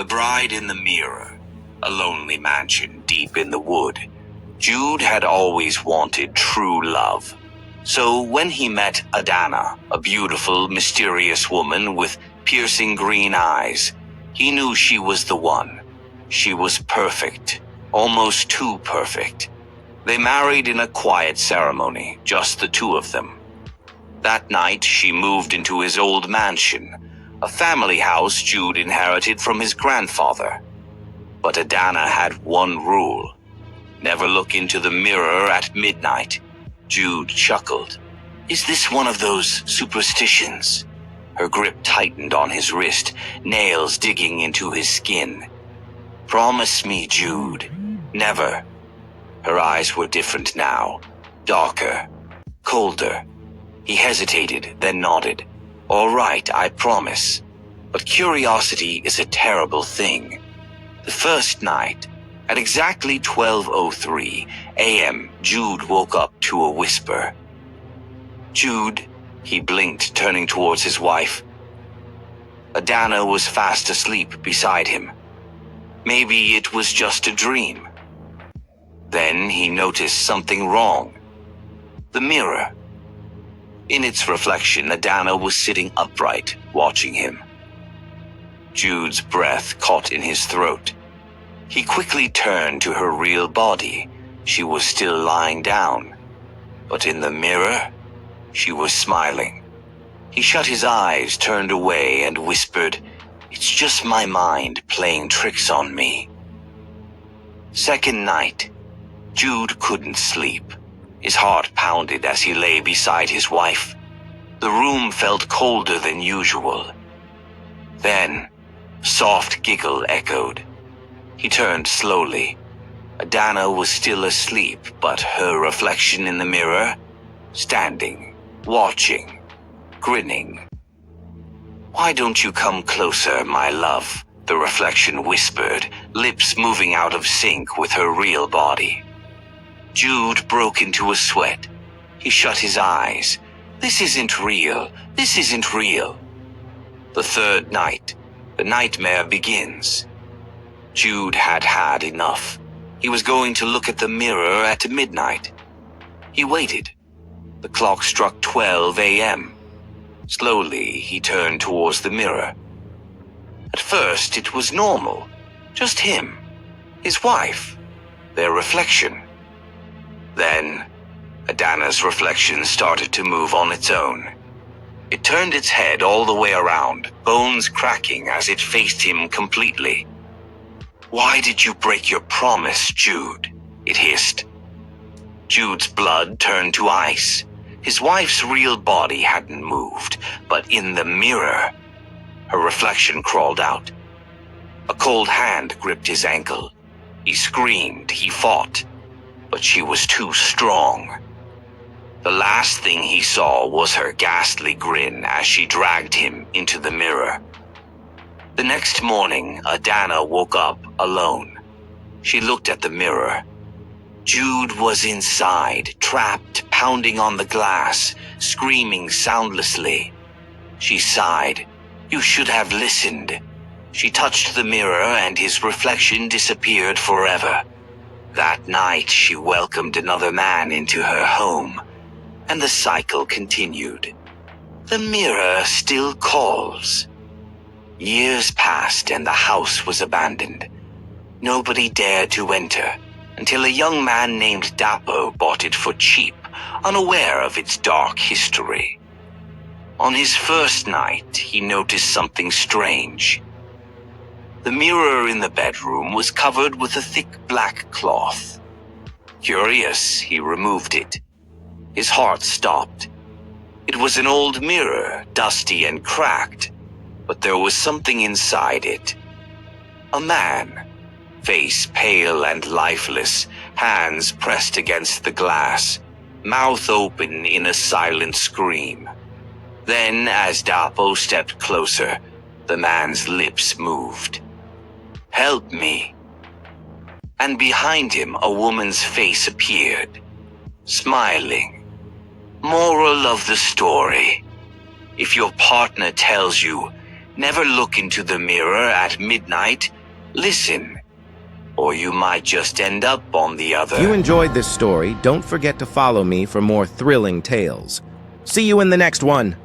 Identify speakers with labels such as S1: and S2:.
S1: The Bride in the Mirror, a lonely mansion deep in the wood. Jude had always wanted true love. So when he met Adana, a beautiful, mysterious woman with piercing green eyes, he knew she was the one. She was perfect, almost too perfect. They married in a quiet ceremony, just the two of them. That night, she moved into his old mansion, a family house Jude inherited from his grandfather. But Adana had one rule: never look into the mirror at midnight. Jude chuckled. Is this one of those superstitions? Her grip tightened on his wrist, nails digging into his skin. Promise me, Jude. Never. Her eyes were different now, darker, colder. He hesitated, then nodded. All right, I promise. But curiosity is a terrible thing. The first night, at exactly 12:03 a.m., Jude woke up to a whisper. Jude, he blinked, turning towards his wife. Adana was fast asleep beside him. Maybe it was just a dream. Then he noticed something wrong. The mirror. In its reflection, Adana was sitting upright, watching him. Jude's breath caught in his throat. He quickly turned to her real body. She was still lying down. But in the mirror, she was smiling. He shut his eyes, turned away, and whispered, It's just my mind playing tricks on me. Second night, Jude couldn't sleep. His heart pounded as he lay beside his wife. The room felt colder than usual. Then, a soft giggle echoed. He turned slowly. Adana was still asleep, but her reflection in the mirror, standing, watching, grinning. Why don't you come closer, my love? The reflection whispered, lips moving out of sync with her real body. Jude broke into a sweat. He shut his eyes. This isn't real. This isn't real. The third night, the nightmare begins. Jude had had enough. He was going to look at the mirror at midnight. He waited. The clock struck 12 a.m. Slowly, he turned towards the mirror. At first, it was normal. Just him, his wife, their reflection. Then, Adana's reflection started to move on its own. It turned its head all the way around, bones cracking as it faced him completely. Why did you break your promise, Jude? It hissed. Jude's blood turned to ice. His wife's real body hadn't moved, but in the mirror, her reflection crawled out. A cold hand gripped his ankle. He screamed, he fought, but she was too strong. The last thing he saw was her ghastly grin as she dragged him into the mirror. The next morning, Adana woke up alone. She looked at the mirror. Jude was inside, trapped, pounding on the glass, screaming soundlessly. She sighed. You should have listened. She touched the mirror and his reflection disappeared forever. That night, she welcomed another man into her home, and the cycle continued. The mirror still calls. Years passed and the house was abandoned. Nobody dared to enter until a young man named Dapo bought it for cheap, unaware of its dark history. On his first night, he noticed something strange. The mirror in the bedroom was covered with a thick black cloth. Curious, he removed it. His heart stopped. It was an old mirror, dusty and cracked, but there was something inside it. A man, face pale and lifeless, hands pressed against the glass, mouth open in a silent scream. Then, as Dapo stepped closer, the man's lips moved. Help me. And behind him, a woman's face appeared, smiling. Moral of the story: if your partner tells you, Never look into the mirror at midnight. Listen, or you might just end up on the other.
S2: If you enjoyed this story, don't forget to follow me for more thrilling tales. See you in the next one.